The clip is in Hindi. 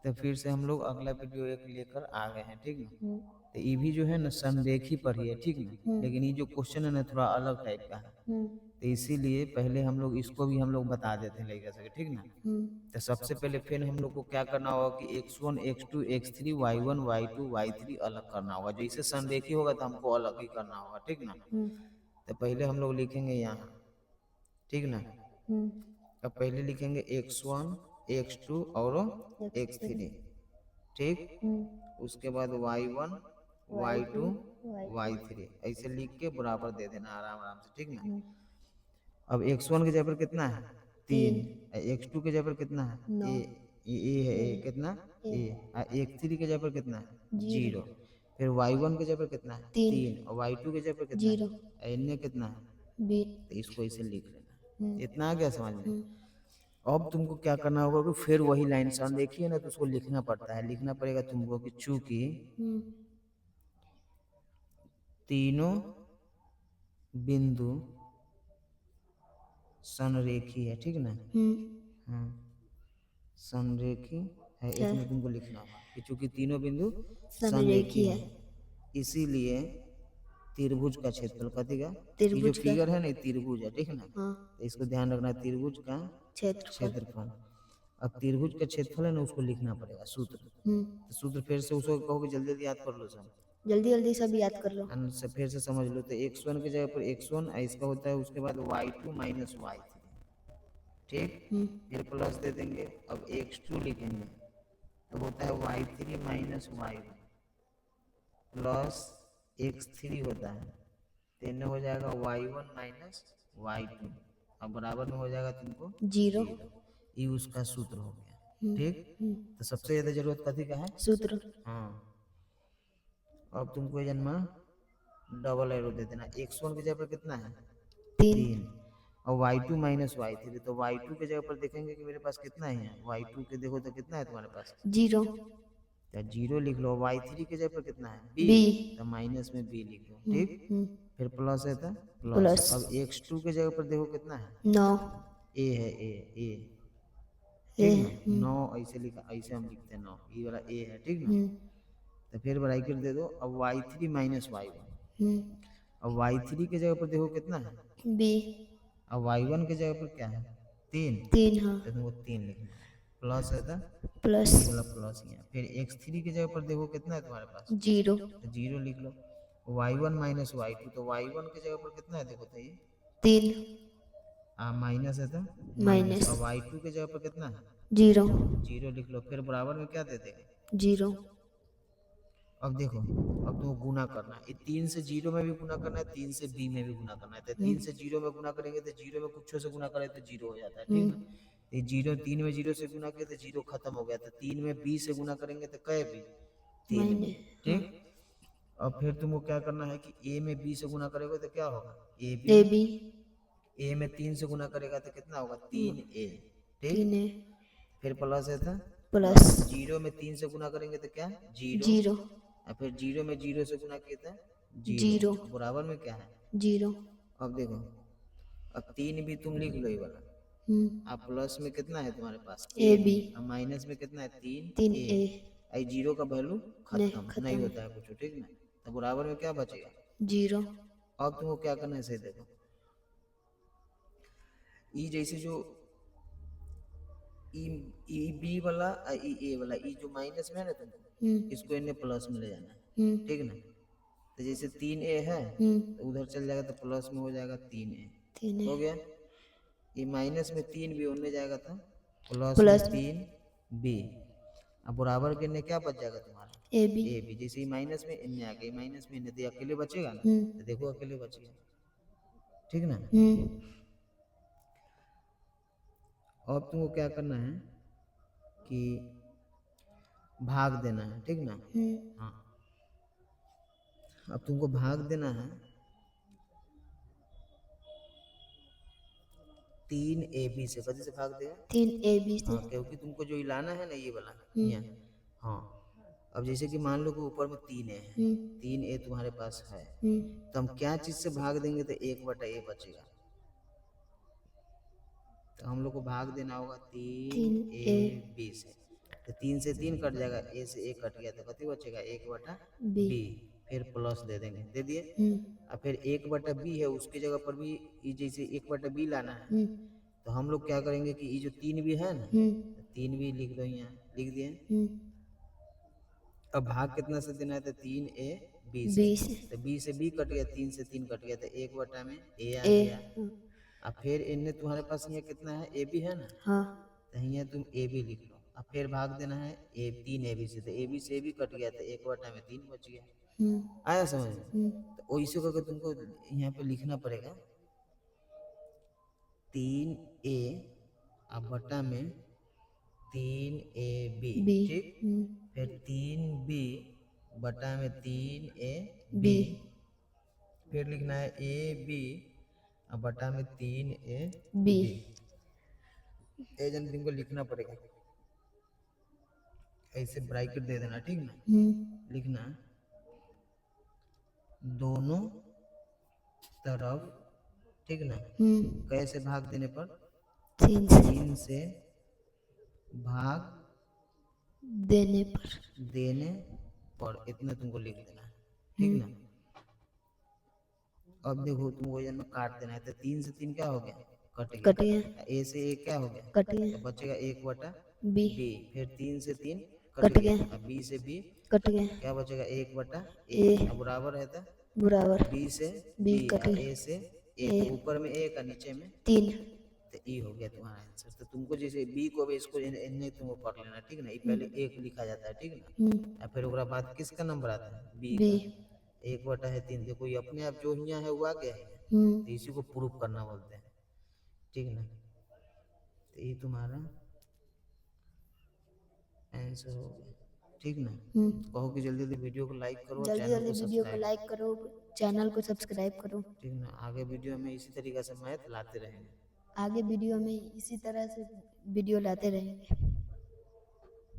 तो फिर से हम लोग अगला वीडियो एक लेकर आ गए हैं, ठीक ना। तो ये भी जो है ना संरेखी पर ही है, ठीक ना, लेकिन ये जो क्वेश्चन है ना थोड़ा अलग टाइप का है, तो इसीलिए पहले हम लोग इसको भी हम लोग बता देते हैं लड़का सके, ठीक ना। तो सबसे पहले फिर हम लोग को क्या करना होगा कि x1 x2 x3 y1 y2 y3 अलग करना होगा। जैसे संरेखी होगा तो हमको अलग ही करना होगा, ठीक ना। तो पहले हम लोग लिखेंगे यहाँ, ठीक ना। अब पहले लिखेंगे x1 x2 और x3, ठीक। उसके बाद y1 y2 y3 ऐसे लिख के बराबर दे देना आराम आराम से, ठीक ना। अब x1 के जगह पर कितना है 3, x2 के जगह पर कितना है ए है, ए कितना ए, x3 के जगह पर कितना है 0, फिर y1 के जगह पर कितना है 3 और y2 के जगह पर कितना है n कितना है, तो इसको ऐसे लिख लेना। इतना आ गया समझ में। अब तुमको क्या करना होगा कि फिर वही लाइन संरेखी है ना तो उसको लिखना पड़ता है, लिखना पड़ेगा तुमको कि चूंकि तीनों बिंदु संरेखी है, ठीक ना। हाँ संरेखी है, इसमें तुमको लिखना होगा कि चूंकि तीनों बिंदु संरेखी है इसीलिए त्रिभुज का क्षेत्रफल कथी का, ये जो फिगर है ना त्रिभुज है, ठीक ना। तो इसको ध्यान रखना, त्रिभुज का क्षेत्रफल। अब त्रिभुज का क्षेत्रफल है ना उसको लिखना पड़ेगा सूत्र। तो सूत्र फिर से उसको कहोगे जल्दी जल्दी याद कर लो, सब जल्दी जल्दी सब याद कर लो। फिर से समझ लो। तो x1 की जगह पर x1 इसका होता है, उसके बाद y2 माइनस y3, ठीक। फिर प्लस दे देंगे। अब x2 लिखेंगे तो होता है y3 minus y1 plus x3 होता है, तेन हो जाएगा y1 माइनस y2, अब बराबर में हो जाएगा तुमको 0। ये उसका सूत्र हो गया, ठीक। तो सबसे ज्यादा जरूरत कथी का है सूत्र। हाँ। अब तुमको जन्मा डबल एरो दे देना, x1 की जगह पर कितना है 3 और y2 माइनस y3, तो y2 के जगह पर देखेंगे कि मेरे पास कितना है, y2 के देखो तो कितना है तुम्हारे पास 0, तो 0 लिख लो। y3 के जगह पर कितना है b, तो माइनस में b लिख लो, ठीक। फिर प्लस है तो प्लस। अब x2 के जगह पर देखो कितना है 9, a है, a ठीक ना, 9 ऐसे लिखा, ऐसे हम लिखते हैं 9, ये वाला a है, ठीक ना। तो फिर ब्रैकेट दे दो। अब y3 माइनस y1, अब y3 के जगह पर देखो कितना है b, अब y1 के जगह पर क्या है 3, हाँ तो तुमको 3 लिखना है। प्लस है तो प्लस, ये वाला प्लस यहाँ। फिर x3 की जगह पर देखो कितना है तुम्हारे पास 0, तो 0 लिख लो। y1 माइनस y2, तो y1 के जगह पर कितना है देखो तो ये 3, माइनस है तो माइनस। और y2 के जगह पर कितना है 0, 0 लिख लो। फिर बराबर में क्या दे देगा 0। अब देखो, अब तुमको गुना करना है, 3 से 0 में भी गुना करना है, 3 से b में भी गुना करना है। तो 3 से 0 में गुना करेंगे तो 0 में कुछ से गुना करें तो 0 हो जाता है, ठीक ना। तो 0 3 में 0 से गुना किया तो 0 खत्म हो गया। तो 3 में b से गुना करेंगे तो कै b 3 b, ठीक। अब फिर तुमको क्या करना है कि a में b से गुना करेगा तो क्या होगा ab, a में 3 से गुना करेगा तो कितना होगा 3a, ठीक। फिर प्लस है तो प्लस, 0 में 3 से गुना करेंगे तो क्या 0, 0, और फिर 0 में 0 से गुना किए थे 0, बराबर में क्या है 0। अब देखो, अब 3 भी तुम लिख लो ये वाला। अब प्लस में कितना है तुम्हारे पास ab, अब माइनस में कितना है 3a, 3a, आई 0 का वैल्यू खत्म नहीं होता है कुछ, ठीक ना। तो बराबर में क्या बचेगा 0। अब तुमको क्या करना है सही देखो, ई जैसे जो ई बी वाला ई ए वाला, ई जो माइनस में है ना तुमको इसको इन्हें प्लस में ले जाना है, ठीक ना। तो जैसे 3a है तो उधर चल जाएगा तो प्लस में हो जाएगा 3a, हो गया। ये माइनस में 3 भी होने जाएगा था प्लस में 3b, अब बराबर के क्या बच जाएगा तुम्हारा ए बी। जैसे ये माइनस में इन्हें आ गया, माइनस में इन्हें तो अकेले बचेगा ना, तो देखो अकेले बच गया, ठीक ना। अब तुमको क्या करना है कि भाग देना है, ठीक ना। हाँ अब तुमको भाग देना है 3ab से, कभी से भाग देगा 3ab से, हाँ, क्योंकि तुमको जो लाना है ना ये वाला यहाँ। हाँ अब जैसे कि मान लो कि ऊपर में 3a है, 3a तुम्हारे पास है, तो हम क्या चीज से भाग देंगे तो 1/a बचेगा। तो हम लोग को भाग देना होगा 3ab से। तो 3 से 3 कट जाएगा, ए से ए कट गया तो कति बचेगा 1/b, बी फिर प्लस दे देंगे, दे दिए। हम्म और फिर 1/b है उसकी जगह पर भी ये जैसे 1/b लाना है, हम्म तो हम लोग क्या करेंगे कि ये जो 3 भी है ना, हम्म तो 3 भी लिख दो, यहाँ लिख दिए। हम्म अब भाग कितना से देना है, तो 3a b से, बी से तो b से b कट गया, 3 से 3 कट गया, तो 1/में a आ ए गया। अब फिर इनने तुम्हारे पास यहाँ कितना है, a b है ना, हाँ तो यहाँ तुम a b लिख लो। अब फिर भाग देना है 3ab से, तो ab से a b कट गया, तो 1/में 3 बच गया। आया समझ में? तो वैसे करके तुमको यहाँ पे लिखना पड़ेगा 3a अब बटा में 3ab, बी ठीक। फिर 3b बटा में 3ab, बी फिर लिखना है ab अब बटा में 3ab। बी ए जन तुमको लिखना पड़ेगा, ऐसे ब्रैकेट दे देना, ठीक ना। लिखना दोनों तरफ, ठीक ना। कैसे भाग देने पर, 3 से 3 से भाग देने पर इतना तुमको लिख देना है, ठीक ना। अब देखो तुमको जन में काट देना है, तो 3 से 3 क्या हो गया, कट गया। ए से ए क्या हो गया, कट तो गया बचेगा 1/b। बी फिर 3 से 3 कट गया अब b से b कट गया क्या बचेगा 1/a, ए अब बराबर है तो बराबर b से बी b कट और गया a से a, तो ऊपर में a का नीचे में 3 तो ई हो गया तुम्हारा आंसर। तो तुमको जैसे बी को भी इसको इन्हें तुमको पढ़ लेना, ठीक ना। ये पहले एक लिखा जाता है, ठीक ना, और फिर उसके बाद किसका नंबर आता है, बी बी का। 1/3 देखो ये अपने आप जो यहाँ है वो आ गया है, तो इसी को प्रूफ करना बोलते हैं, ठीक ना। तो ये तुम्हारा आंसर हो गया, ठीक ना। कहो कि जल्दी जल्दी वीडियो को लाइक करो, जल्दी चैनल जल्दी को वीडियो को सब्सक्राइब, लाइक करो, चैनल को सब्सक्राइब करो। ठीक ना। आगे वीडियो में इसी तरीके से मैथ लाते रहेंगे। आगे वीडियो में इसी तरह से वीडियो लाते रहेंगे।